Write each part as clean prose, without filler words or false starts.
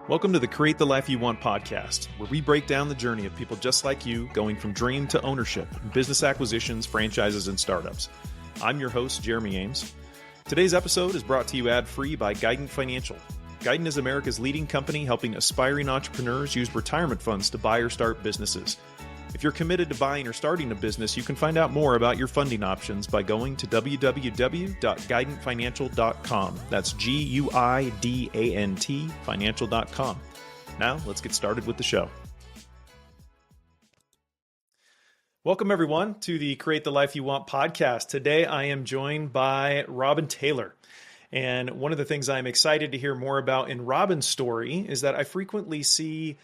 Welcome to the Create the Life You Want podcast, where we break down the journey of people just like you going from dream to ownership in business acquisitions, franchises, and startups. I'm your host, Jeremy Ames. Today's episode is brought to you ad-free by Guidant Financial. Guidant is America's leading company helping aspiring entrepreneurs use retirement funds to buy or start businesses. If you're committed to buying or starting a business, you can find out more about your funding options by going to www.guidantfinancial.com. That's Guidant financial.com. Now, let's get started with the show. Welcome, everyone, to the Create the Life You Want podcast. Today, I am joined by Robin Taylor. And one of the things I'm excited to hear more about in Robin's story is that I frequently see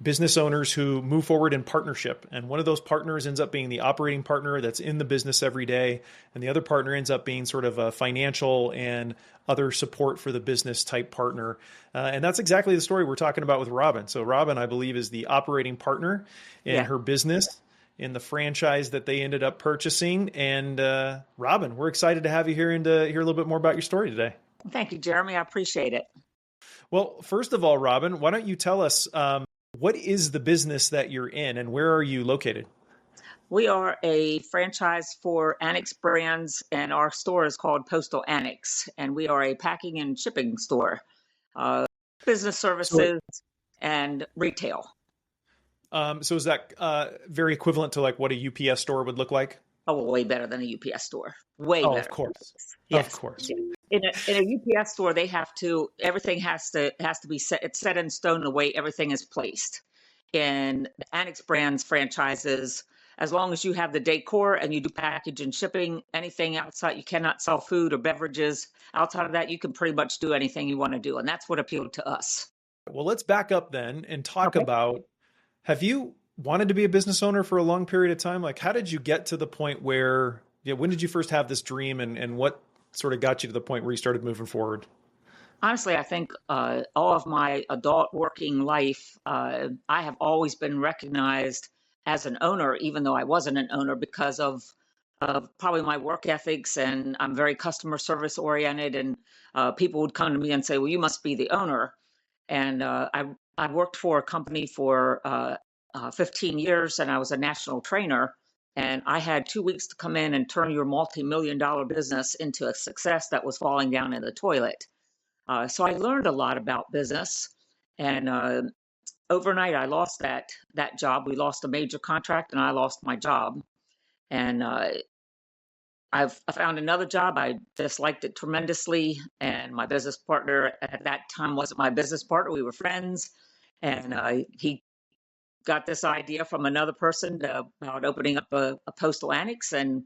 business owners who move forward in partnership. And one of those partners ends up being the operating partner that's in the business every day. And the other partner ends up being sort of a financial and other support for the business type partner. And that's exactly the story we're talking about with Robin. So Robin, I believe, is the operating partner in her business, in the franchise that they ended up purchasing. And Robin, we're excited to have you here and to hear a little bit more about your story today. Thank you, Jeremy. I appreciate it. Well, first of all, Robin, why don't you tell us, what is the business that you're in and where are you located? We are a franchise for Annex brands, and our store is called Postal Annex, and we are a packing and shipping store, business services and retail. So is that very equivalent to like what a UPS store would look like? Oh, way better than a UPS store. Way better. Of course. Yes. Of course. In a UPS store, everything has to be set. It's set in stone the way everything is placed. In the Annex brands franchises, as long as you have the decor and you do package and shipping, anything outside, you cannot sell food or beverages. Outside of that, you can pretty much do anything you want to do. And that's what appealed to us. Well, let's back up then and talk about, have you wanted to be a business owner for a long period of time? Like, how did you get to the point where, when did you first have this dream and what sort of got you to the point where you started moving forward? Honestly, I think all of my adult working life, I have always been recognized as an owner, even though I wasn't an owner, because of probably my work ethics, and I'm very customer service oriented, and people would come to me and say, well, you must be the owner. And I worked for a company for 15 years, and I was a national trainer. And I had 2 weeks to come in and turn your multi-million-dollar business into a success that was falling down in the toilet. So I learned a lot about business, and overnight I lost that job. We lost a major contract, and I lost my job. And I found another job. I disliked it tremendously, and my business partner at that time wasn't my business partner. We were friends, and he got this idea from another person about opening up a postal annex, and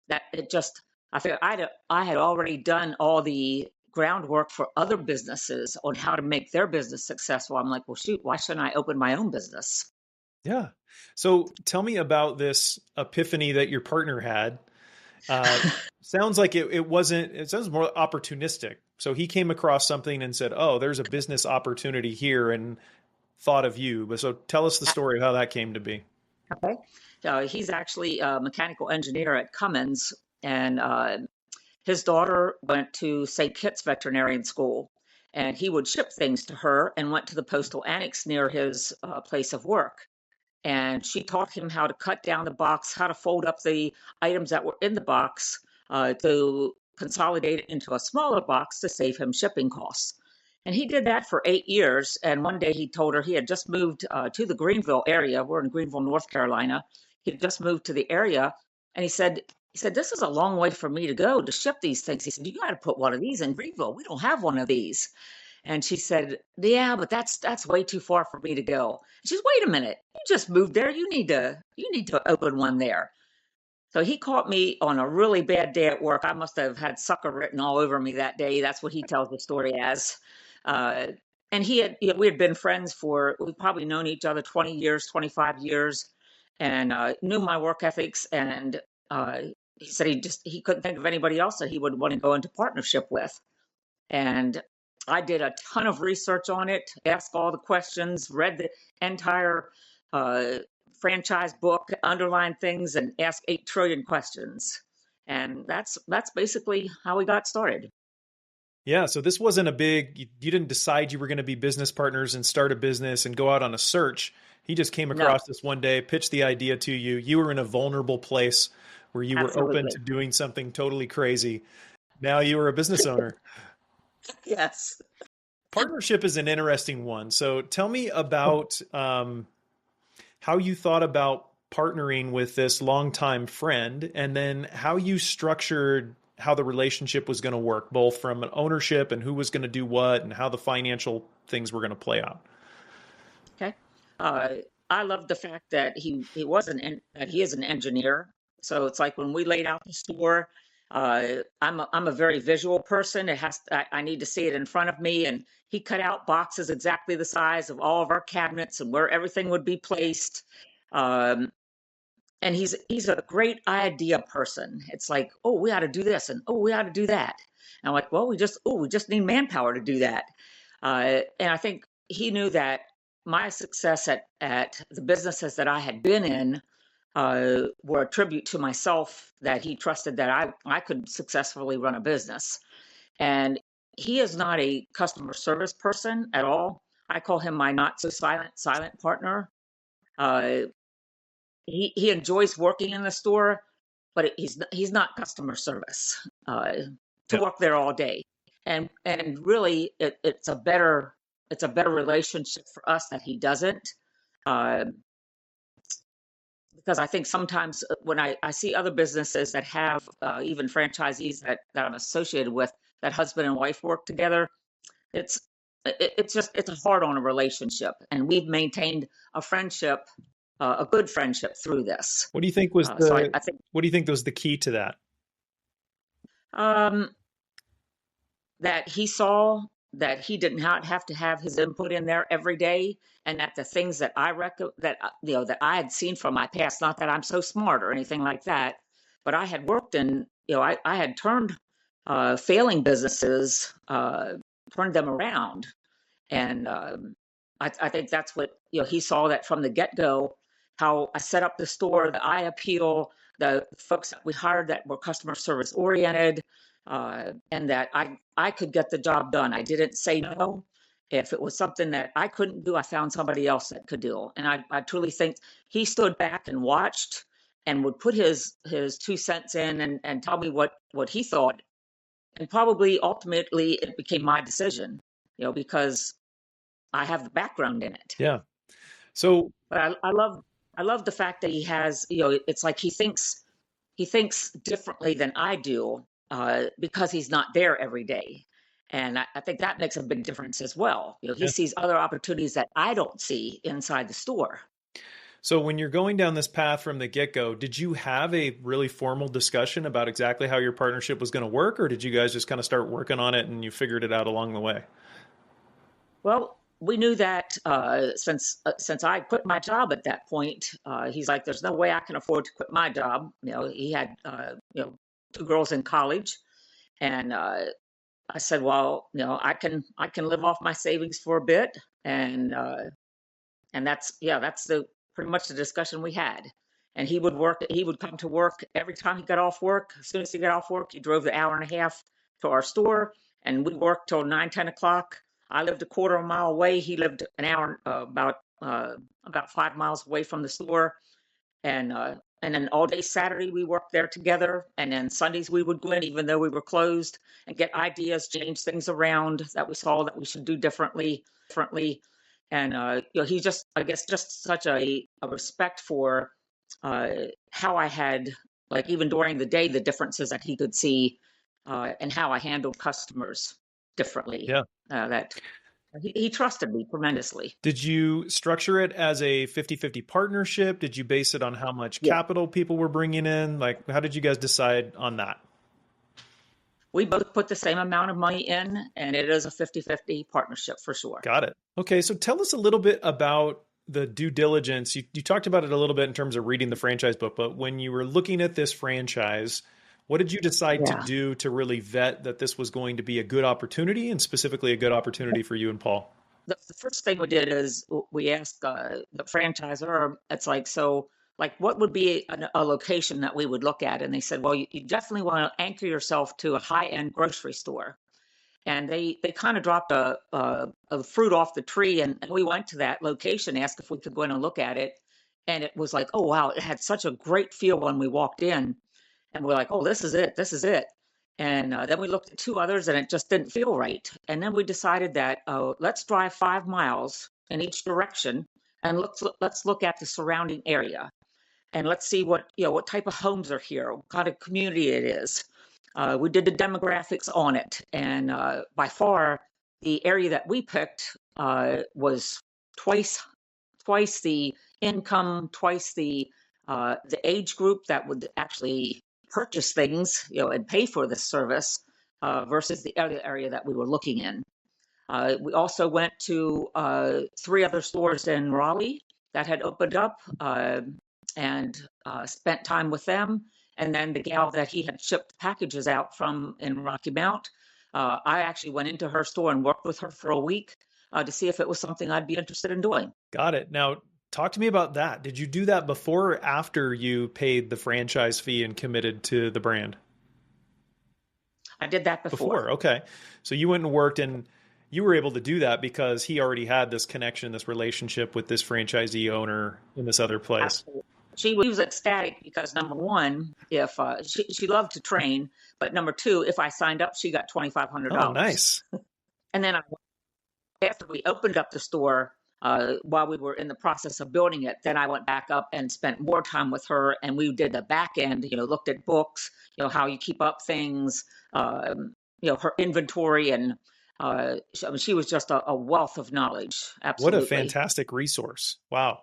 that it just, I figured I had already done all the groundwork for other businesses on how to make their business successful. I'm like, well, shoot, why shouldn't I open my own business? Yeah. So tell me about this epiphany that your partner had. Sounds like it sounds more opportunistic. So he came across something and said, oh, there's a business opportunity here, and thought of you. But so tell us the story of how that came to be. Okay. He's actually a mechanical engineer at Cummins, and his daughter went to St. Kitts Veterinarian School, and he would ship things to her and went to the postal annex near his place of work. And she taught him how to cut down the box, how to fold up the items that were in the box to consolidate it into a smaller box to save him shipping costs. And he did that for 8 years. And one day he told her he had just moved to the Greenville area. We're in Greenville, North Carolina. He had just moved to the area. And he said, this is a long way for me to go to ship these things. He said, you got to put one of these in Greenville. We don't have one of these. And she said, yeah, but that's way too far for me to go. She said, wait a minute. You just moved there. You need to open one there. So he caught me on a really bad day at work. I must have had sucker written all over me that day. That's what he tells the story as. And we had been friends we've probably known each other 20 years, 25 years, and knew my work ethics. And he said he couldn't think of anybody else that he would want to go into partnership with. And I did a ton of research on it, asked all the questions, read the entire franchise book, underlined things, and asked 8 trillion questions. And that's basically how we got started. Yeah, so this wasn't a big, you didn't decide you were going to be business partners and start a business and go out on a search. He just came across No, this one day, pitched the idea to you. You were in a vulnerable place where you were open to absolutely. doing something totally crazy. Now you were a business owner. Yes. Partnership is an interesting one. So tell me about how you thought about partnering with this longtime friend and then how you structured how the relationship was going to work, both from an ownership and who was going to do what and how the financial things were going to play out. Okay. Uh, I love the fact that he was that he is an engineer. So it's like when we laid out the store, I'm a very visual person. I need to see it in front of me, and he cut out boxes exactly the size of all of our cabinets and where everything would be placed. Um, and he's a great idea person. It's like, oh, we ought to do this, and oh, we ought to do that. And I'm like, well, we just need manpower to do that. And I think he knew that my success at the businesses that I had been in were a tribute to myself, that he trusted that I could successfully run a business. And he is not a customer service person at all. I call him my not so silent partner. Uh, he enjoys working in the store, but he's not customer service to Yeah. work there all day. And really, it's a better relationship for us that he doesn't. Uh, because I think sometimes when I see other businesses that have even franchisees that I'm associated with, that husband and wife work together, it's it's a hard on a relationship, and we've maintained a friendship, a good friendship through this. What do you think was So the I think what do you think was the key to that? um, that he saw that he did not have to have his input in there every day, and that the things that that I had seen from my past, not that I'm so smart or anything like that, but I had worked in, I had turned failing businesses, turned them around. And I think that's what, he saw that from the get go, how I set up the store, the eye appeal, the folks that we hired that were customer service oriented, and that I could get the job done. I didn't say no. If it was something that I couldn't do, I found somebody else that could do. And I truly think he stood back and watched and would put his 2 cents in, and tell me what he thought. And probably ultimately it became my decision, because I have the background in it. Yeah. So But I love the fact that he has, it's like he thinks differently than I do, because he's not there every day. And I think that makes a big difference as well. He yeah. sees other opportunities that I don't see inside the store. So when you're going down this path from the get-go, did you have a really formal discussion about exactly how your partnership was going to work, or did you guys just kind of start working on it and you figured it out along the way? Well, we knew that since I quit my job at that point, he's like, "There's no way I can afford to quit my job." He had two girls in college, and I said, "Well, I can live off my savings for a bit," and that's the pretty much the discussion we had. And he would work. He would come to work every time he got off work. As soon as he got off work, he drove the hour and a half to our store, and we worked till 9, 10 o'clock. I lived a quarter of a mile away. He lived an hour, about 5 miles away from the store, and then all day Saturday we worked there together, and then Sundays we would go in even though we were closed, and get ideas, change things around that we saw that we should do differently. And he just, I guess, just such a respect for how I had, like, even during the day, the differences that he could see, and how I handled customers differently. Yeah. That he trusted me tremendously. Did you structure it as a 50-50 partnership? Did you base it on how much Yeah. capital people were bringing in? Like, how did you guys decide on that? We both put the same amount of money in, and it is a 50-50 partnership for sure. Got it. Okay, so tell us a little bit about the due diligence. You talked about it a little bit in terms of reading the franchise book, but when you were looking at this franchise, what did you decide to Yeah. do to really vet that this was going to be a good opportunity and specifically a good opportunity for you and Paul? The first thing we did is we asked the franchisor, it's like, so, like, what would be a location that we would look at? And they said, well, you definitely want to anchor yourself to a high end grocery store. and they kind of dropped a fruit off the tree, and we went to that location, asked if we could go in and look at it, and it was like, oh wow, it had such a great feel when we walked in, and we're like, oh, this is it, this is it. And then we looked at two others, and it just didn't feel right. And then we decided that let's drive 5 miles in each direction, and let's look at the surrounding area, and let's see what type of homes are here, what kind of community it is. We did the demographics on it, and by far, the area that we picked was twice the income, twice the age group that would actually purchase things, and pay for the service versus the other area that we were looking in. We also went to 3 other stores in Raleigh that had opened up, and spent time with them. And then the gal that he had shipped packages out from in Rocky Mount, I actually went into her store and worked with her for a week to see if it was something I'd be interested in doing. Got it. Now, talk to me about that. Did you do that before or after you paid the franchise fee and committed to the brand? I did that before. Okay. So you went and worked, and you were able to do that because he already had this connection, this relationship with this franchisee owner in this other place. Absolutely. She was ecstatic because number one, if she loved to train, but number two, if I signed up, she got $2,500. Oh, nice. And then after we opened up the store, while we were in the process of building it, then I went back up and spent more time with her, and we did the back end. Looked at books, how you keep up things, her inventory, and she was just a wealth of knowledge. Absolutely. What a fantastic resource! Wow.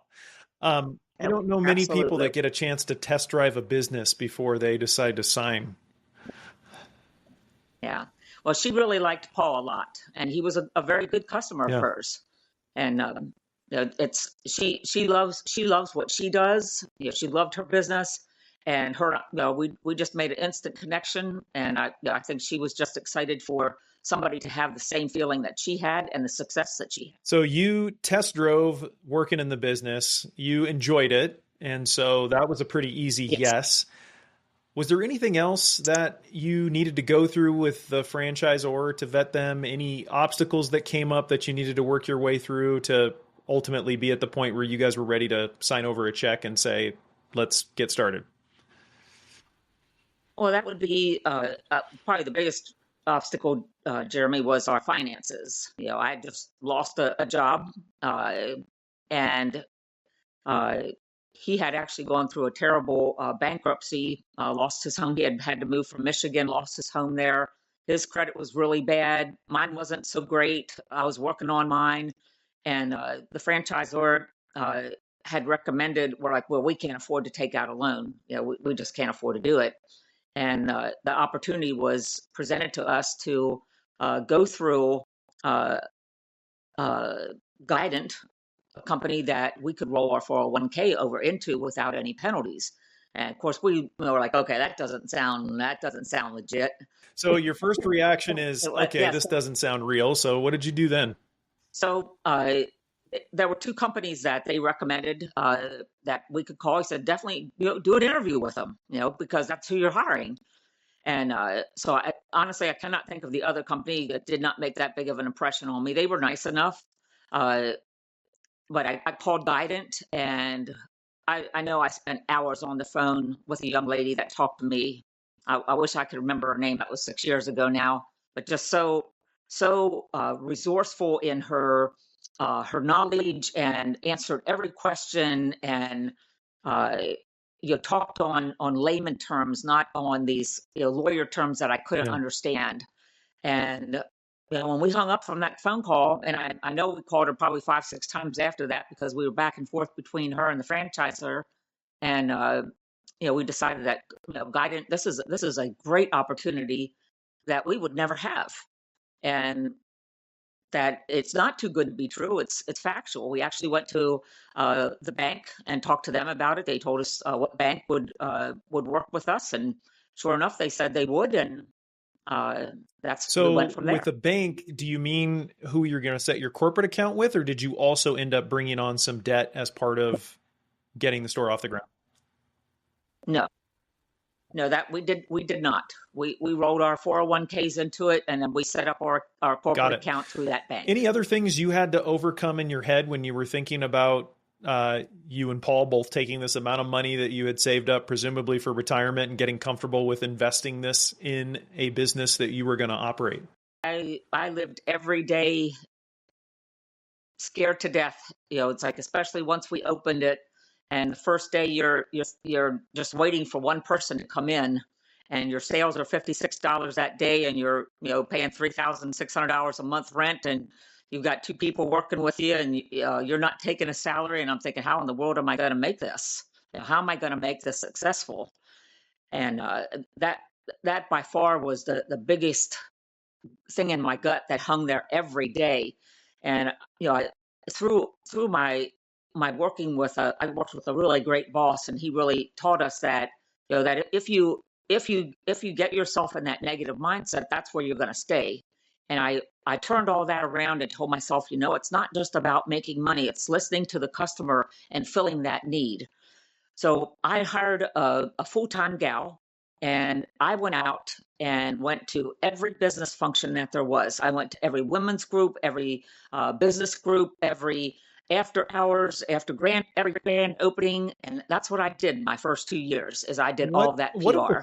I don't know many people that get a chance to test drive a business before they decide to sign. Yeah. Well, she really liked Paul a lot, and he was a very good customer of hers. And she loves what she does. She loved her business, and we just made an instant connection. And I think she was just excited for somebody to have the same feeling that she had and the success that she had. So you test drove working in the business. You enjoyed it, and so that was a pretty easy yes. Was there anything else that you needed to go through with the franchisor to vet them? Any obstacles that came up that you needed to work your way through to ultimately be at the point where you guys were ready to sign over a check and say, let's get started? Well, that would be probably the biggest obstacle, Jeremy, was our finances. I just lost a job, and he had actually gone through a terrible bankruptcy, lost his home. He had to move from Michigan, lost his home there. His credit was really bad. Mine wasn't so great. I was working on mine, and the franchisor had recommended, we're like, well, we can't afford to take out a loan. We just can't afford to do it. And the opportunity was presented to us to go through Guidant, a company that we could roll our 401k over into without any penalties. And of course, we were like, okay, that doesn't sound legit. So your first reaction is, okay, this doesn't sound real. So what did you do then? So there were 2 companies that they recommended that we could call. He said, definitely do an interview with them, because that's who you're hiring. And so honestly, I cannot think of the other company that did not make that big of an impression on me. They were nice enough. But I called Guidant, and I know I spent hours on the phone with a young lady that talked to me. I wish I could remember her name. That was 6 years ago now, but just so resourceful in her knowledge, and answered every question, and talked on layman terms, not on these lawyer terms that I couldn't understand. And when we hung up from that phone call, and I know we called her probably 5-6 times after that, because we were back and forth between her and the franchisor, and we decided that Guidant, this is a great opportunity that we would never have, and that it's not too good to be true. It's factual. We actually went to the bank and talked to them about it. They told us what bank would work with us, and sure enough, they said they would, and so we went from there. With the bank, do you mean who you're going to set your corporate account with, or did you also end up bringing on some debt as part of getting the store off the ground? No, that we did not. We rolled our 401ks into it, and then we set up our Got corporate it. account through that bank. Any other things you had to overcome in your head when you were thinking about you and Paul both taking this amount of money that you had saved up, presumably for retirement, and getting comfortable with investing this in a business that you were going to operate? I lived every day scared to death. It's like, especially once we opened it, and the first day you're just waiting for one person to come in, and your sales are $56 that day, and you're paying $3,600 a month rent, and you've got two people working with you, and you're not taking a salary. And I'm thinking, how in the world am I going to make this? How am I going to make this successful? And that that by far was the biggest thing in my gut that hung there every day. And through my working with I worked with a really great boss, and he really taught us that that if you get yourself in that negative mindset, that's where you're going to stay. And I turned all that around and told myself, it's not just about making money; it's listening to the customer and filling that need. So I hired a full-time gal, and I went to every business function that there was. I went to every women's group, every business group, every after hours, every grand opening, and that's what I did my first 2 years. Is I did all What of that what of the PR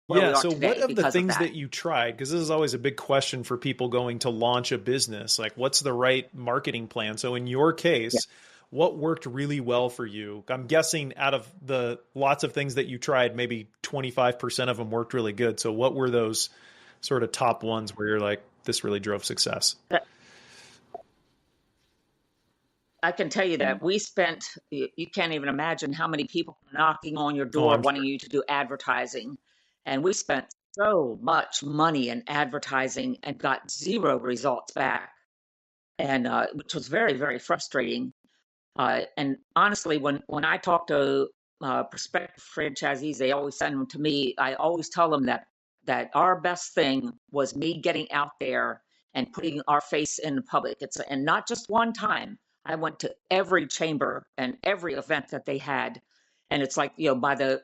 where Yeah, we are so what today of the because of things that. that you tried, because this is always a big question for people going to launch a business, like what's the right marketing plan? So in your case, what worked really well for you? I'm guessing out of the lots of things that you tried, maybe 25% of them worked really good. So what were those sort of top ones where you're like, this really drove success? Yeah. I can tell you that you can't even imagine how many people knocking on your Oh, door I'm wanting sure. you to do advertising. And we spent so much money in advertising and got zero results back, and which was very, very frustrating. And honestly, when I talk to prospective franchisees, they always send them to me. I always tell them that our best thing was me getting out there and putting our face in the public. And not just one time. I went to every chamber and every event that they had, and it's like, by the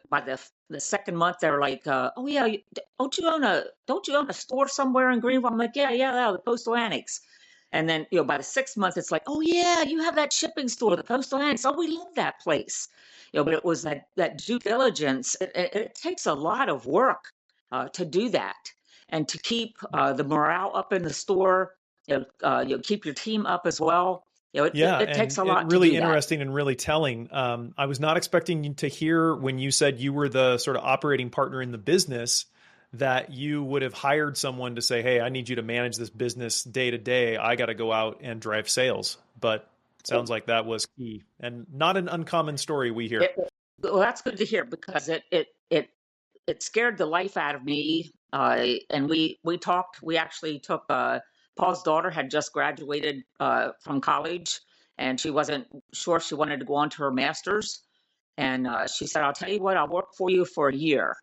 second month they're like, "Oh yeah, don't you own a store somewhere in Greenville?" I'm like, "Yeah, the Postal Annex." And then, by the 6th month, it's like, "Oh yeah, you have that shipping store, the Postal Annex. Oh, we love that place." But it was that due diligence. It takes a lot of work to do that, and to keep the morale up in the store. Keep your team up as well. Yeah, It takes and a it lot to really do that. interesting and really telling. I was not expecting you to hear when you said you were the sort of operating partner in the business that you would have hired someone to say, "Hey, I need you to manage this business day to day. I got to go out and drive sales." But sounds like that was key and not an uncommon story we hear. It, well, that's good to hear, because it scared the life out of me. And we talked. We actually took Paul's daughter had just graduated from college, and she wasn't sure she wanted to go on to her master's. And she said, "I'll tell you what, I'll work for you for a year."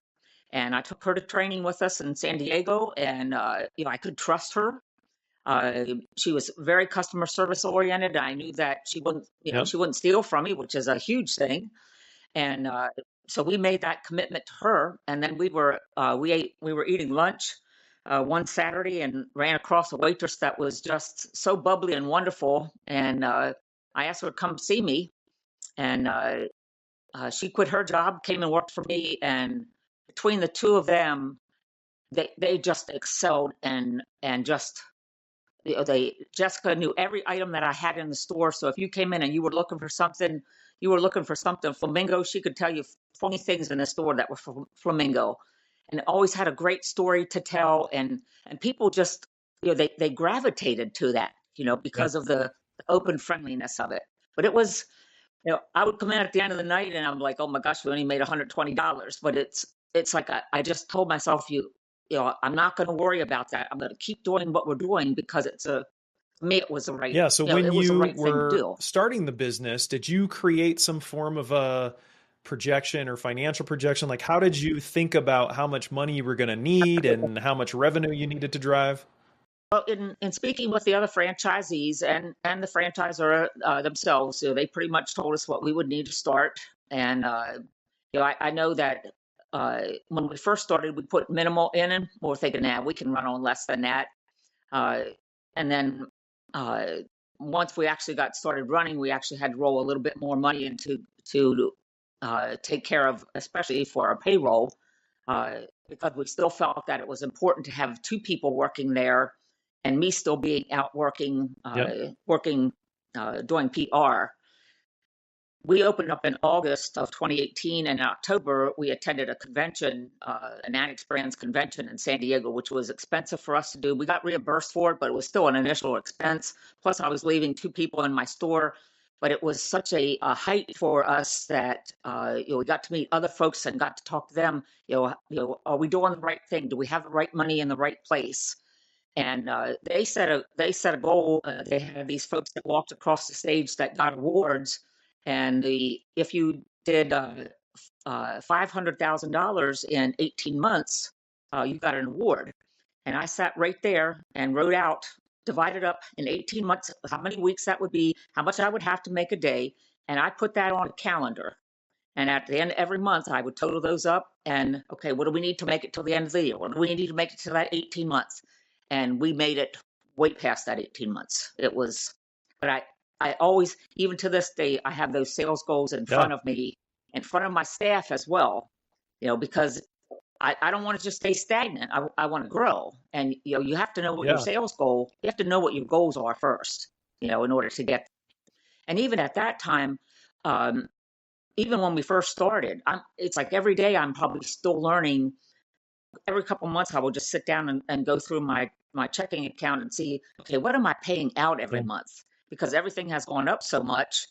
And I took her to training with us in San Diego, and I could trust her. She was very customer service oriented. I knew that Yep. she wouldn't steal from me, which is a huge thing. And so we made that commitment to her. And then we were eating lunch one Saturday, and ran across a waitress that was just so bubbly and wonderful. And I asked her to come see me, and she quit her job, came and worked for me. And between the two of them, they just excelled, and just they Jessica knew every item that I had in the store. So if you came in and you were looking for something flamingo, she could tell you 20 things in the store that were flamingo, and always had a great story to tell. And people just, they gravitated to that, Yeah. because of the open friendliness of it. But it was, I would come in at the end of the night, and I'm like, "Oh my gosh, we only made $120." But it's like I just told myself, I'm not going to worry about that. I'm going to keep doing what we're doing, because for me, it was the right, Yeah. So when it was the you right thing to were do. starting the business, did you create some form of a projection or financial projection? Like, how did you think about how much money you were going to need and how much revenue you needed to drive? Well, in speaking with the other franchisees and the franchisor themselves, they pretty much told us what we would need to start. And I know that when we first started, we put minimal in, and we're thinking, nah, we can run on less than that. And then uh, once we actually got started running, we actually had to roll a little bit more money into to take care of, especially for our payroll, because we still felt that it was important to have two people working there, and me still being out working, Yep. doing PR. We opened up in August of 2018, and in October we attended a convention, an Annex Brands convention in San Diego, which was expensive for us to do. We got reimbursed for it, but it was still an initial expense. Plus, I was leaving two people in my store, but it was such a height for us that we got to meet other folks and got to talk to them. Are we doing the right thing? Do we have the right money in the right place? And they set a goal. They had these folks that walked across the stage that got awards, and if you did $500,000 in 18 months, you got an award. And I sat right there and wrote out, divided up in 18 months, how many weeks that would be, how much I would have to make a day, and I put that on a calendar. And at the end of every month, I would total those up and, okay, what do we need to make it till the end of the year? What do we need to make it to that 18 months? And we made it way past that 18 months. But I always, even to this day, I have those sales goals in Yeah. front of me, in front of my staff as well, because I don't want to just stay stagnant. I want to grow. And, you have to know what your Yeah. sales goal, you have to know what your goals are first, in order to get. And even at that time, um, even when we first started, it's like every day I'm probably still learning. Every couple of months, I will just sit down and go through my checking account and see, okay, what am I paying out every Yeah. month? Because everything has gone up so much.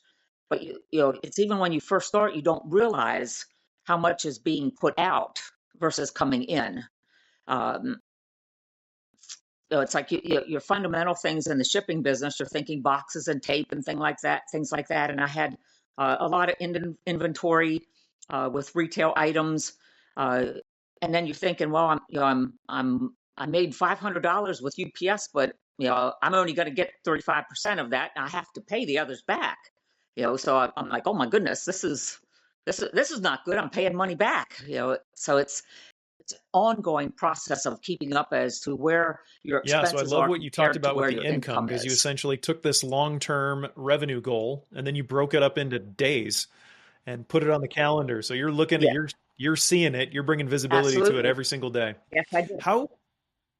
But it's even when you first start, you don't realize how much is being put out versus coming in. Um, it's like your fundamental things in the shipping business. You're thinking boxes and tape and things like that. And I had a lot of inventory with retail items, uh, and then you're thinking, well, I made $500 with UPS, but I'm only going to get 35% of that, and I have to pay the others back. So I'm like, oh my goodness, this is not good. I'm paying money back. So it's an ongoing process of keeping up as to where your Yeah, so I expenses love are what you talked compared to about with where the your income, income because you is. essentially took this long-term revenue goal and then you broke it up into days and put it on the calendar. So you're looking at Yeah, you're seeing it, you're bringing visibility to it absolutely. every single day. Yes, I did. How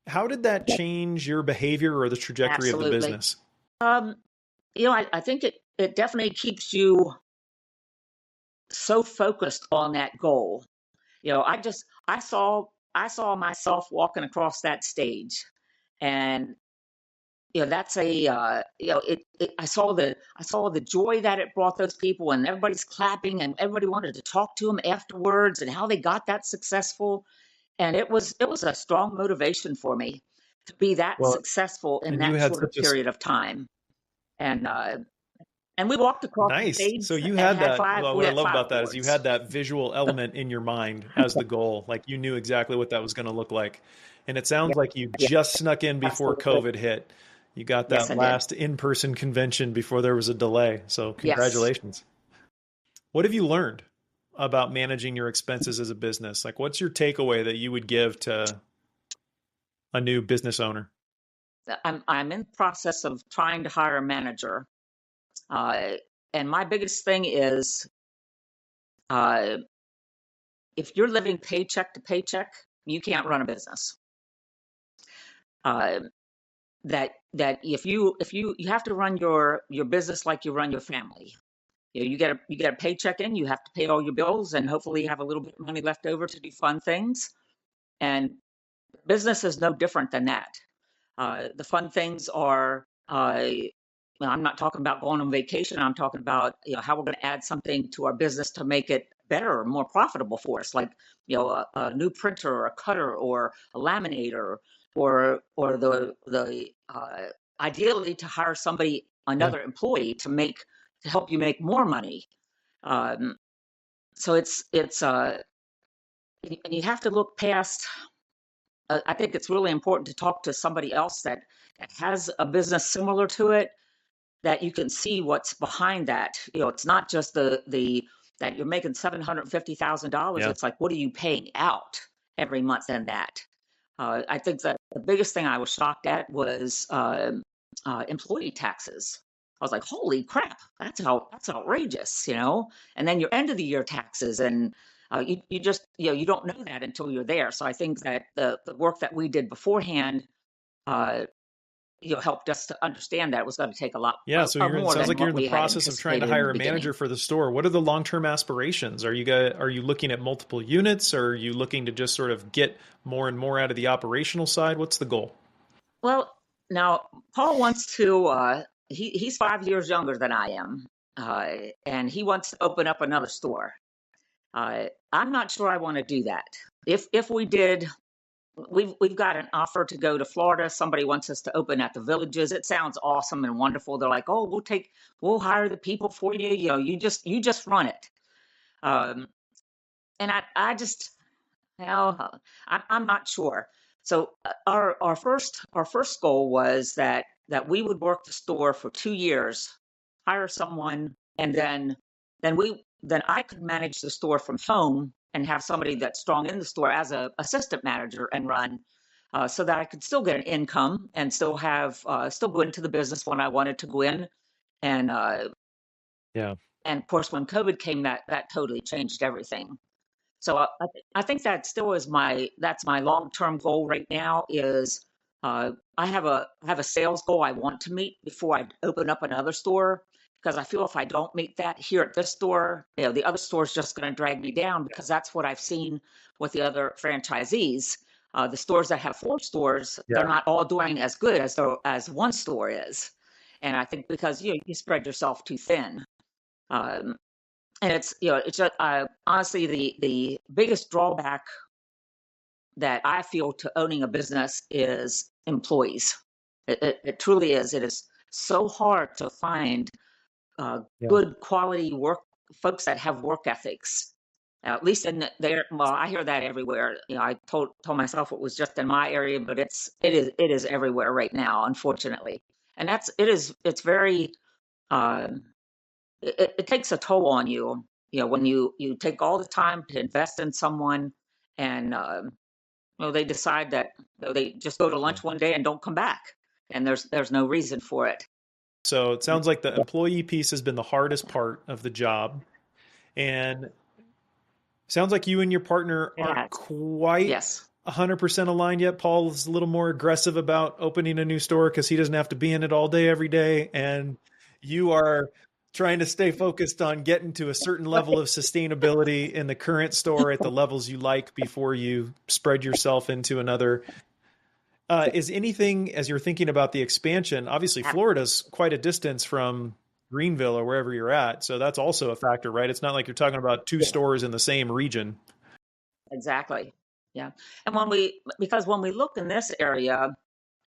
how did that change your behavior or the trajectory of the Absolutely. business? Um, I think it definitely keeps you so focused on that goal. I saw myself walking across that stage, and that's I saw the joy that it brought those people, and everybody's clapping, and everybody wanted to talk to them afterwards, and how they got that successful. And it was a strong motivation for me to be that Well, successful in and you that had short of such a period of time. And we walked across the nice. stage So you and had had that. five. Well, We what I had love five about that is you awards. had that visual element in your mind as the goal. Like you knew exactly what that was going to look like. And it sounds Yeah, like you yeah, just snuck in before absolutely. COVID hit. You got Yes, that I did. last in-person convention before there was a delay. So Yes. congratulations. What have you learned about managing your expenses as a business? Like what's your takeaway that you would give to a new business owner? I'm in the process of trying to hire a manager, uh, and my biggest thing is, uh, if you're living paycheck to paycheck, you can't run a business. Uh, that if you have to run your business like you run your family. You get a paycheck in, you have to pay all your bills, and hopefully you have a little bit of money left over to do fun things. And business is no different than that. The fun things are, well, I'm not talking about going on vacation. I'm talking about how we're going to add something to our business to make it better or more profitable for us, like a new printer or a cutter or a laminator, or ideally to hire somebody, Yeah. another employee, to help you make more money. Um, so it's and you have to look past. I think it's really important to talk to somebody else that has a business similar to it, that you can see what's behind that. It's not just the that you're making $750,000, Yeah. it's like, what are you paying out every month in that? I think that the biggest thing I was shocked at was employee taxes. I was like, holy crap, that's outrageous, you know? And then your end of the year taxes, and you just, you know, you don't know that until you're there. So I think that the work that we did beforehand, uh, you know, helped us to understand that it was going to take a lot Yeah, so it more sounds than like you're what in the we had process of trying to anticipated in hire the a beginning. manager for the store. What are the long-term aspirations? Are you looking at multiple units, or are you looking to just sort of get more and more out of the operational side? What's the goal? Well, now Paul wants to. He's 5 years younger than I am, and he wants to open up another store. I'm not sure I want to do that. If we did, we've got an offer to go to Florida. Somebody wants us to open at the Villages. It sounds awesome and wonderful. They're like, oh, we'll hire the people for you. You know, you just run it. Um, and I just, well, I'm not sure. So our first goal was that we would work the store for 2 years, hire someone, and then I could manage the store from home and have somebody that's strong in the store as a assistant manager and run, so that I could still get an income and still go into the business when I wanted to go in. And Yeah. and of course, when COVID came, that totally changed everything. So I think that still is that's my long-term goal right now is I have a sales goal I want to meet before I open up another store, because I feel if I don't meet that here at this store, you know, the other store is just going to drag me down, because that's what I've seen with the other franchisees. The stores that have 4 stores, they're Yeah. not all doing as good as one store is, and I think because you spread yourself too thin. Um, and it's just honestly the biggest drawback that I feel to owning a business is employees. It truly is. It is so hard to find Yeah. good quality work folks that have work ethics. At least in there, well, I hear that everywhere. You know, I told myself it was just in my area, but it is everywhere right now, unfortunately. And it's very um, it takes a toll on you, you know, when you take all the time to invest in someone, and they decide that they just go to Yeah. lunch one day and don't come back, and there's no reason for it. So it sounds like the employee piece has been the hardest part of the job. And sounds like you and your partner It aren't has. quite Yes. 100% aligned yet. Paul is a little more aggressive about opening a new store because he doesn't have to be in it all day, every day. And you are trying to stay focused on getting to a certain level of sustainability in the current store at the levels you like before you spread yourself into another. Is anything, as you're thinking about the expansion, obviously Ab- Florida's quite a distance from Greenville or wherever you're at. So that's also a factor, right? It's not like you're talking about two yeah, stores in the same region. exactly. Yeah. And because when we look in this area,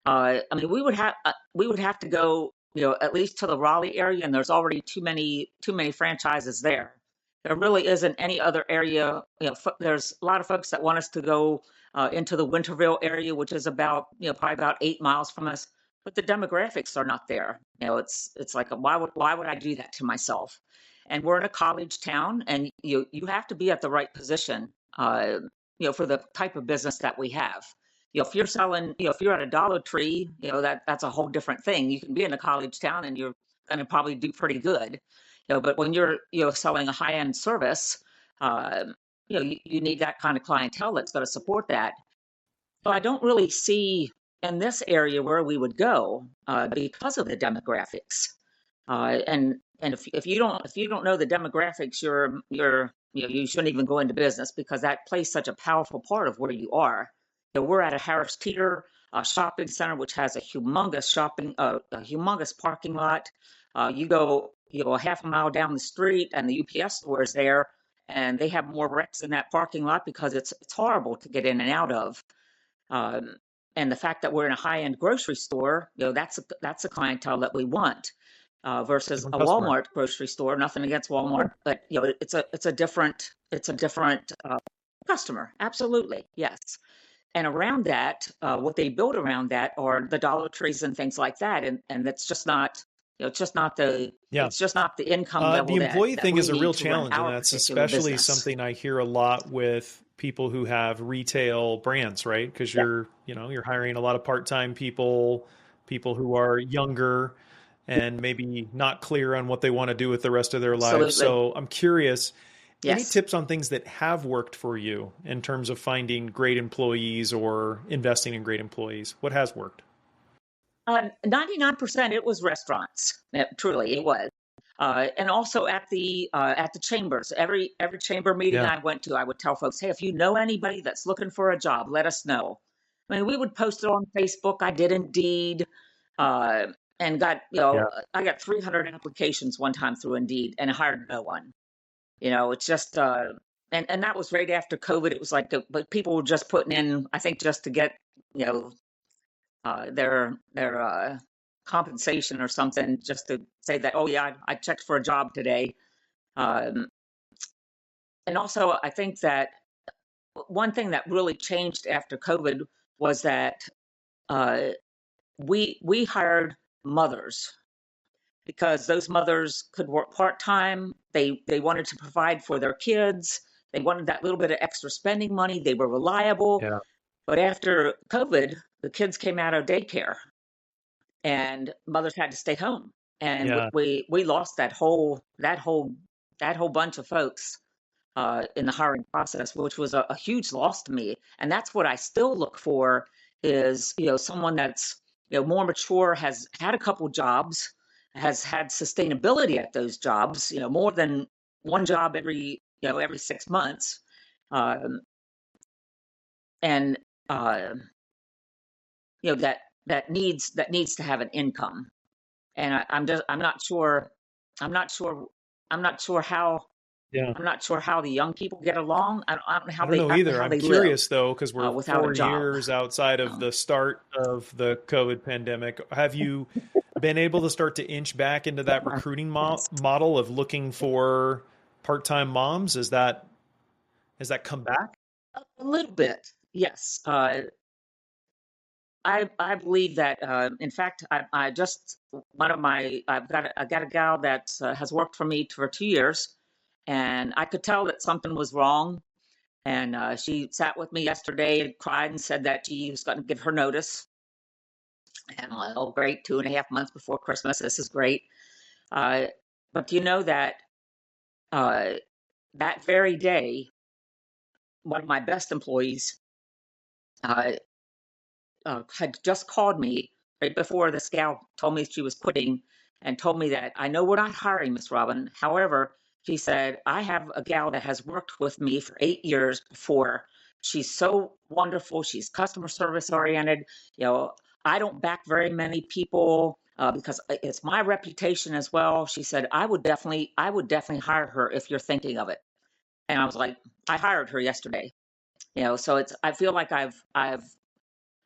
I mean, we would have to go, at least to the Raleigh area, and there's already too many franchises there. There really isn't any other area. There's a lot of folks that want us to go into the Winterville area, which is about, probably about 8 miles from us, but the demographics are not there. It's like, why would I do that to myself? And we're in a college town, and you have to be at the right position, for the type of business that we have. If you're selling, if you're at a Dollar Tree, that's a whole different thing. You can be in a college town and you're going to probably do pretty good. But when you're, selling a high-end service, uh, you need that kind of clientele that's going to support that. So I don't really see in this area where we would go, because of the demographics. And if you don't know the demographics, you shouldn't even go into business, because that plays such a powerful part of where you are. We're at a Harris Teeter shopping center, which has a humongous parking lot. You go a half a mile down the street, and the UPS store is there, and they have more wrecks in that parking lot because it's horrible to get in and out of. Um, and the fact that we're in a high-end grocery store, that's a clientele that we want, versus Different a customer. Walmart grocery store. Nothing against Walmart, but it's a different customer. Absolutely, yes. And around that, what they build around that are the Dollar Trees and things like that, and that's just not. It's just not the Yeah. income level The that employee thing we is a real need to run challenge, and our that's particular especially business. something I hear a lot with people who have retail brands, right? Because Yeah, you're hiring a lot of part-time people, people who are younger and maybe not clear on what they want to do with the rest of their lives. absolutely. So I'm curious, any Yes. tips on things that have worked for you in terms of finding great employees or investing in great employees? What has worked? 99% it was restaurants. Truly, it was. And also at the chambers. Every chamber meeting Yeah. I went to, I would tell folks, hey, if you know anybody that's looking for a job, let us know. I mean, we would post it on Facebook. I did Indeed, uh, and Yeah. I got 300 applications one time through Indeed, and hired no one. It's just and that was right after COVID. It was like, but people were just putting in, I think, just to get you know their compensation or something, just to say that, oh yeah, I checked for a job today. Um, and also, I think that one thing that really changed after COVID was that uh, we hired mothers, because those mothers could work part time. They wanted to provide for their kids. They wanted that little bit of extra spending money. They were reliable. Yeah. But after COVID, the kids came out of daycare, and mothers had to stay home, and Yeah. we lost that whole bunch of folks in the hiring process, which was a huge loss to me. And that's what I still look for, is someone that's more mature, has had a couple jobs, has had sustainability at those jobs, more than one job every 6 months, um, and uh, that needs to have an income. And I'm not sure I'm not sure how Yeah. I'm not sure how the young people get along. I don't know I don't know either. how I'm they live curious though, because we're without a job. 4 years outside of Um, the start of the COVID pandemic. Have you been able to start to inch back into that recruiting yes, model of looking for part-time moms? Has that come back? a little bit, yes. I believe that. In fact, I just one of my I got a gal that has worked for me for 2 years, and I could tell that something was wrong. And she sat with me yesterday and cried and said that she was going to give her notice. And I'm like, oh, great, 2.5 months before Christmas. This is great. Uh, but do you know that uh, that very day, one of my best employees uh, had just called me right before this gal told me she was quitting, and told me that, I know we're not hiring, Miss Robin. However, she said, I have a gal that has worked with me for 8 years before. She's so wonderful. She's customer service oriented. You know, I don't back very many people because it's my reputation as well. She said, I would definitely hire her if you're thinking of it. And I was like, I hired her yesterday. So I feel like I've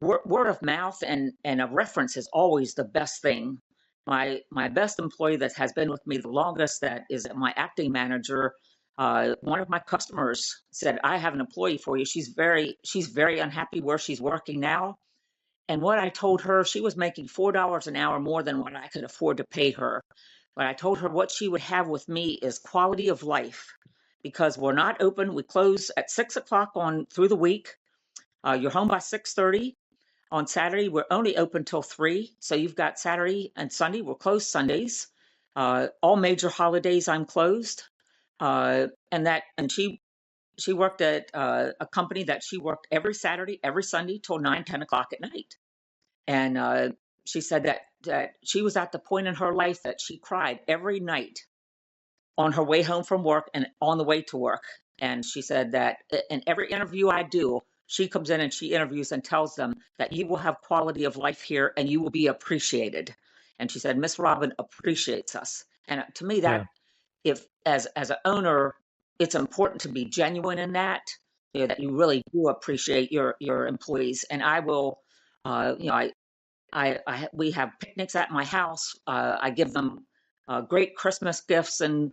word of mouth and a reference is always the best thing. My best employee that has been with me the longest, that is my acting manager. One of my customers said, I have an employee for you. She's very unhappy where she's working now. And what I told her, she was making $4 an hour more than what I could afford to pay her. But I told her what she would have with me is quality of life, because we're not open. We close at 6 o'clock on through the week. You're home by 6:30. On Saturday, we're only open till 3. So you've got Saturday and Sunday. We're closed Sundays. All major holidays, I'm closed. And she worked at a company that she worked every Saturday, every Sunday till 9, 10 o'clock at night. And she said that she was at the point in her life that she cried every night on her way home from work and on the way to work. And she said that in every interview I do, she comes in and she interviews and tells them that you will have quality of life here and you will be appreciated. And she said, Miss Robin appreciates us. And to me, that, Yeah. if as an owner, it's important to be genuine in that, that you really do appreciate your employees. And I will, we have picnics at my house. I give them great Christmas gifts and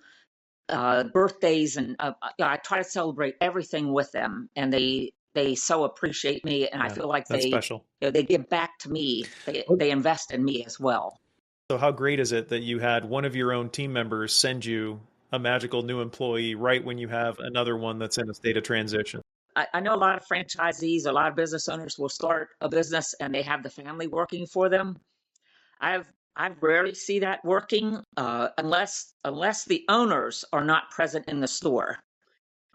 birthdays, and I try to celebrate everything with them, and they so appreciate me, and I Yeah. feel like That's special. they give back to me. They invest in me as well. So how great is it that you had one of your own team members send you a magical new employee right when you have another one that's in a state of transition? I know a lot of franchisees, a lot of business owners will start a business and they have the family working for them. I've I rarely see that working unless the owners are not present in the store.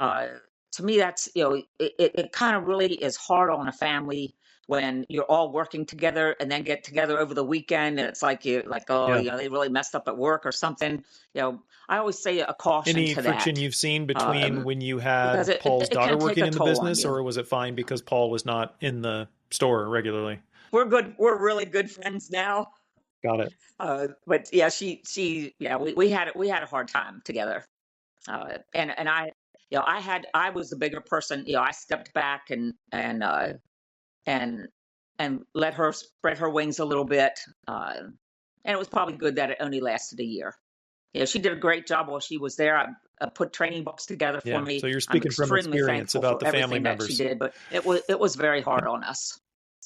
Uh, to me, that's it kind of really is hard on a family when you're all working together and then get together over the weekend and it's like you like oh Yeah. they really messed up at work or something. I always say a caution Any to friction that you've seen between um, when you because had it Paul's it daughter can take working a in the toll on business, you. or was it fine because Paul was not in the store regularly? We're good. We're really good friends now. Got it. But yeah, she yeah we had a hard time together. And I was the bigger person. I stepped back and and let her spread her wings a little bit. And it was probably good that it only lasted a year. She did a great job while she was there. I put training books together for Yeah. So me. you're I'm speaking from extremely experience thankful about for the family everything that she members. did, but it was very hard on us.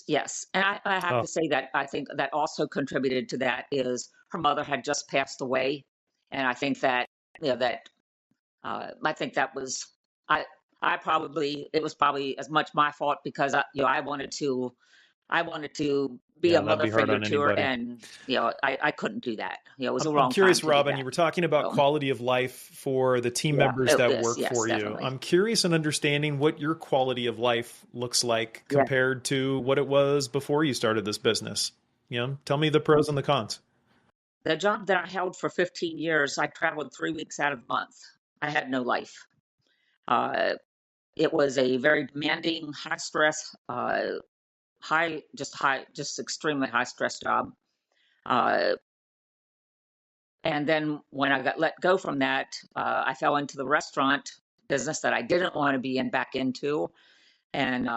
Yes, and I have Oh, to say that I think that also contributed to that is her mother had just passed away, and I think that that I think that was I I probably it was probably as much my fault because I wanted to be a yeah, that'd mother be hard figure on to her, anybody. and I couldn't do that. It was the I'm wrong time curious, to do Robin, that. you were talking about So quality of life for the team yeah, members that yes, work yes, for you. definitely. I'm curious in understanding what your quality of life looks like Yeah, compared to what it was before you started this business. Tell me the pros and the cons. the job that I held for 15 years, I traveled 3 weeks out of the month. I had no life. Uh, it was a very demanding, high stress, just extremely high stress job. Uh, and then when I got let go from that, I fell into the restaurant business that I didn't want to be in back into, and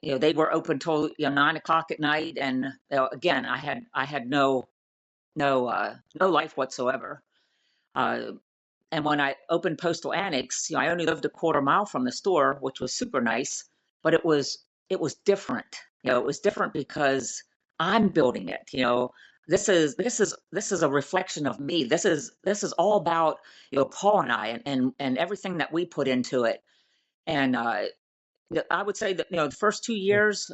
they were open till 9 o'clock at night, and again, I had no life whatsoever. Uh, and when I opened Postal Annex, I only lived a quarter mile from the store, which was super nice, but it was different. It was different because I'm building it. This is a reflection of me. This is all about Paul and I and everything that we put into it. And I would say that the first 2 years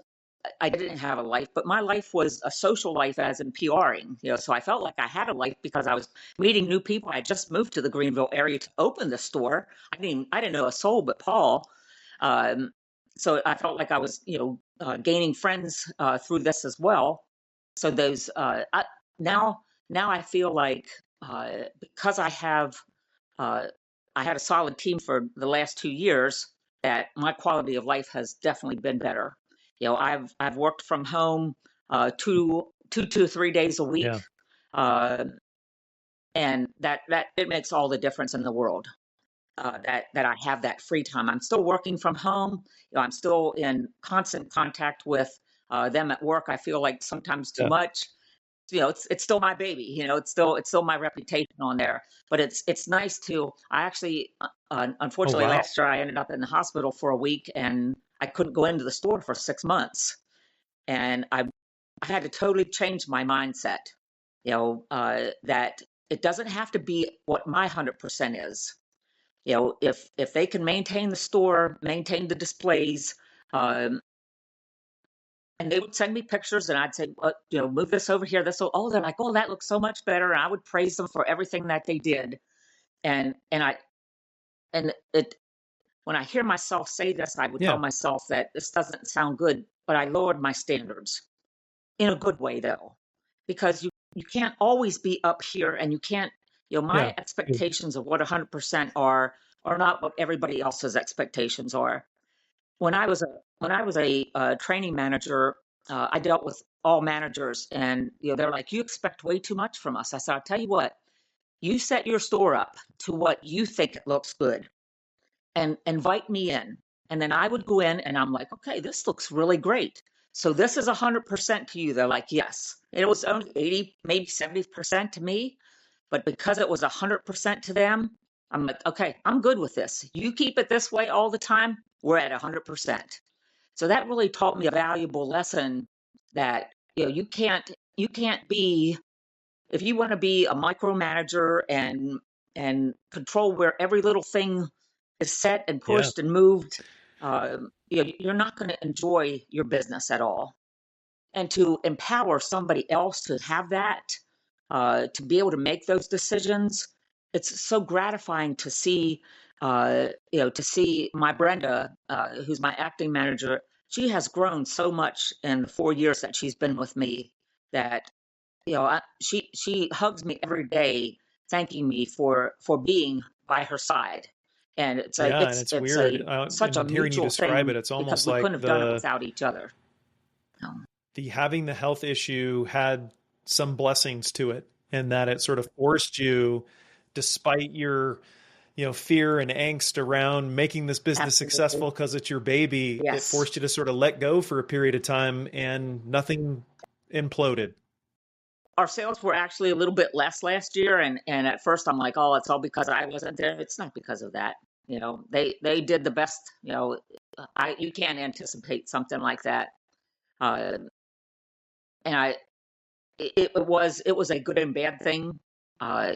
I didn't have a life, but my life was a social life as in PRing. So I felt like I had a life because I was meeting new people. I just moved to the Greenville area to open the store. I didn't know a soul but Paul. Um, so I felt like I was, gaining friends through this as well. So now, now I feel like because uh, I had a solid team for the last 2 years, that my quality of life has definitely been better. I've worked from home 2 to 3 days a week, Yeah. uh, and that it makes all the difference in the world. That I have that free time. I'm still working from home. I'm still in constant contact with them at work. I feel like sometimes too Yeah. much. It's still my baby. It's still my reputation on there. But it's nice to. I actually, Oh, unfortunately, wow. last year I ended up in the hospital for a week, and I couldn't go into the store for 6 months, and I had to totally change my mindset. That it doesn't have to be what my 100% is. If they can maintain the store, maintain the displays, um, and they would send me pictures, and I'd say, move this over here. Oh, they're like, oh, that looks so much better. And I would praise them for everything that they did. And it when I hear myself say this, I would tell Yeah. myself that this doesn't sound good, but I lowered my standards in a good way, though, because you can't always be up here, and you can't. Yeah. My expectations of what 100% are not what everybody else's expectations are. When I was a training manager, I dealt with all managers, and they're like, "You expect way too much from us." I said, "I'll tell you what. You set your store up to what you think it looks good, and invite me in." And then I would go in, and I'm like, "Okay, this looks really great. So this is 100% to you." They're like, "Yes." It was only 80, maybe 70% to me, but because it was 100% to them, I'm like, "Okay, I'm good with this. You keep it this way all the time. We're at 100%." So that really taught me a valuable lesson that you can't be. if you want to be a micromanager and control where every little thing is set and Yeah. pushed and moved, you're not going to enjoy your business at all. And to empower somebody else to have that, to be able to make those decisions, it's so gratifying to see, to see my Brenda, who's my acting manager. She has grown so much in the 4 years that she's been with me that she hugs me every day, thanking me for being by her side. And it's a Yeah. And it's it's it's weird. a such a And hearing you mutual describe it, thing it's because almost we like couldn't have done it without each other. the having the health issue had some blessings to it, and that it sort of forced you, despite your fear and angst around making this business Absolutely. successful because it's your baby, it Yes. forced you to sort of let go for a period of time and nothing imploded. Our sales were actually a little bit less last year, and at first I'm like, oh, it's all because I wasn't there. It's not because of that. They did the best. I you can't anticipate something like that. Uh, and I it was a good and bad thing. Uh,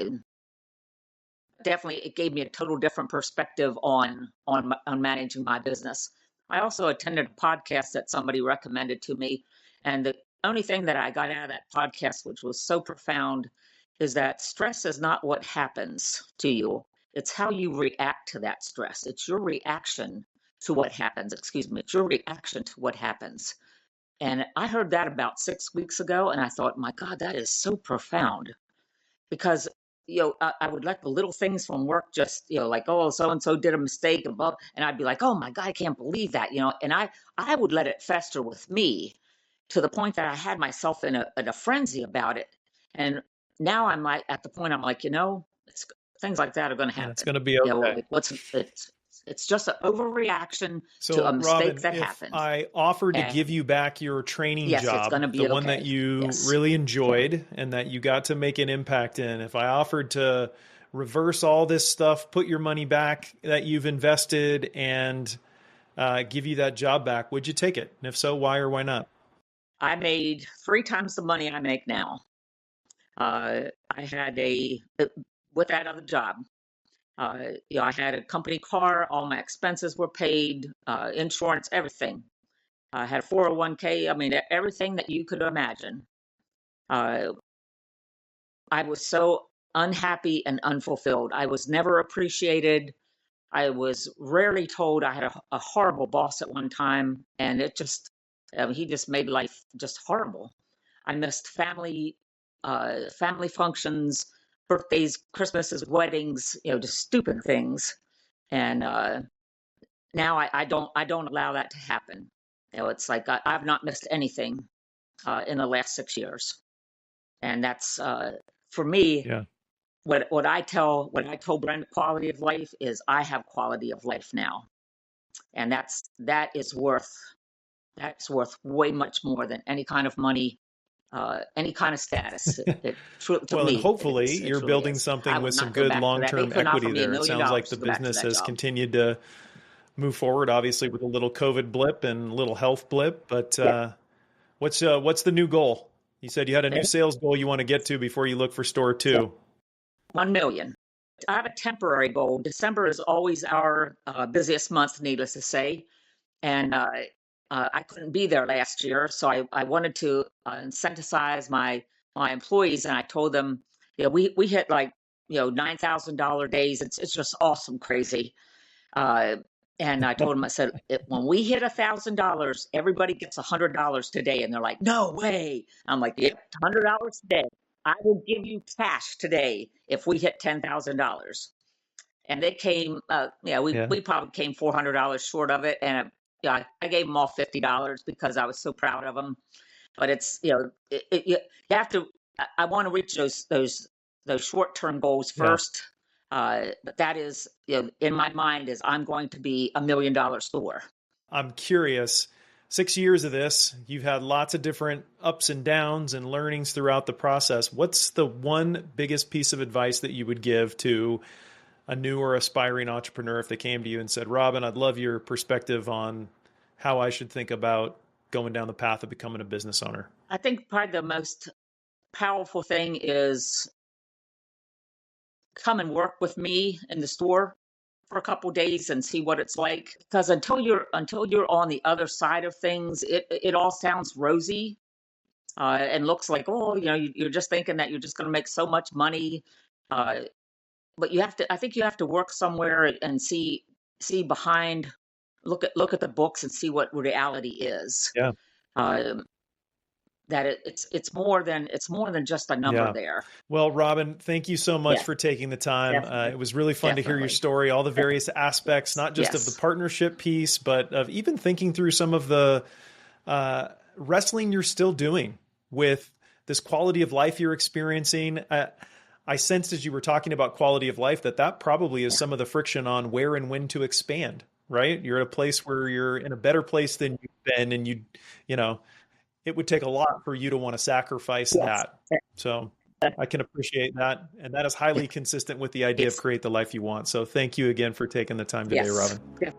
Definitely, it gave me a total different perspective on managing my business. I also attended a podcast that somebody recommended to me, and the only thing that I got out of that podcast, which was so profound, is that stress is not what happens to you; it's how you react to that stress. It's your reaction to what happens. Excuse me, it's your reaction to what happens. And I heard that about 6 weeks ago, and I thought, my God, that is so profound because I would let the little things from work just like, oh, so and so did a mistake above, and I'd be like, oh my God, I can't believe that, and I would let it fester with me to the point that I had myself in a frenzy about it. And now I'm like at the point I'm like, it's, things like that are going to And it's happen. going to be Like okay. it's just an overreaction to a So, mistake Robin, that if happened. I offered to give And you back your training yes, it's going job, to the be one that okay. you Yes. really enjoyed and that you got to make an impact in, if I offered to reverse all this stuff, put your money back that you've invested, and give you that job back, would you take it? And if so, why or why not? I made 3 times the money I make now. I had with that other job. I had a company car. All my expenses were paid, insurance, everything. I had a 401k. I mean, everything that you could imagine. Uh, I was so unhappy and unfulfilled. I was never appreciated. I was rarely told. I had a horrible boss at one time, and he just made life just horrible. I missed family functions, birthdays, Christmases, weddings, just stupid things. And now I don't allow that to happen. It's like I've not missed anything in the last 6 years, and that's for me. Yeah. What I told Brenda quality of life is I have quality of life now, and that's worth way much more than any kind of money, any kind of status. To Well, and me, hopefully it you're truly building is. I something would with some not go good back to that. They long-term couldn't offer equity me a there. It million sounds like dollars the to go back to business that has job. continued to move forward, obviously with a little COVID blip and a little health blip. But Yeah. what's the new goal? You said you had a new Okay. sales goal you want to get to before you look for store Yeah. two. 1 million. I have a temporary goal. December is always our busiest month, needless to say, and I couldn't be there last year, so I wanted to incentivize my employees, and I told them, we hit like $9,000 days. It's just awesome, crazy. Uh, and I told them, I said, when we hit $1,000, everybody gets $100 today. And they're like, no way. I'm like, yep, $100 today. I will give you cash today if we hit $10,000. And they came, Yeah. we probably came $400 short of it. And I gave them all $50 because I was so proud of them. But it's, you have to, I want to reach those short-term goals Yeah. first. But that is, in my mind, is I'm going to be $1 million store. I'm curious. 6 years of this, you've had lots of different ups and downs and learnings throughout the process. What's the one biggest piece of advice that you would give to a new or aspiring entrepreneur if they came to you and said, Robin, I'd love your perspective on how I should think about going down the path of becoming a business owner? I think probably the most powerful thing is come and work with me in the store for a couple days and see what it's like. Because until you're on the other side of things, it all sounds rosy and looks like, oh, you're just thinking that you're just going to make so much money. Uh, but I think you have to work somewhere and see behind, look at the books and see what reality is. Yeah. Um, that it's more than just a number Yeah. there. Well, Robin, thank you so much Yeah, for taking the time. definitely, It was really fun to hear your definitely. story, all the various aspects, not just of the Yes, partnership piece, but of even thinking through some of the wrestling you're still doing with this quality of life you're experiencing. I sensed as you were talking about quality of life that probably is some of the friction on where and when to expand, right? You're at a place where you're in a better place than you've been, and you know, it would take a lot for you to want to sacrifice yes, that. So I can appreciate that. And that is highly consistent with the idea of yes, create the life you want. So thank you again for taking the time today, yes. Robin.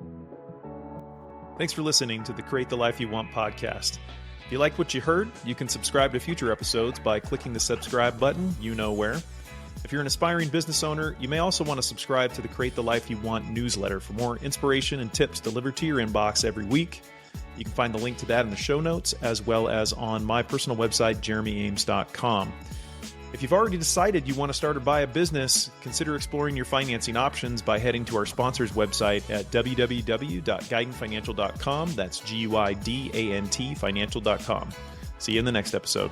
Thanks for listening to the Create the Life You Want podcast. If you like what you heard, you can subscribe to future episodes by clicking the subscribe button, you know where. If you're an aspiring business owner, you may also want to subscribe to the Create the Life You Want newsletter for more inspiration and tips delivered to your inbox every week. You can find the link to that in the show notes, as well as on my personal website, jeremyames.com. If you've already decided you want to start or buy a business, consider exploring your financing options by heading to our sponsor's website at www.guidantfinancial.com. That's GUIDANT financial.com. See you in the next episode.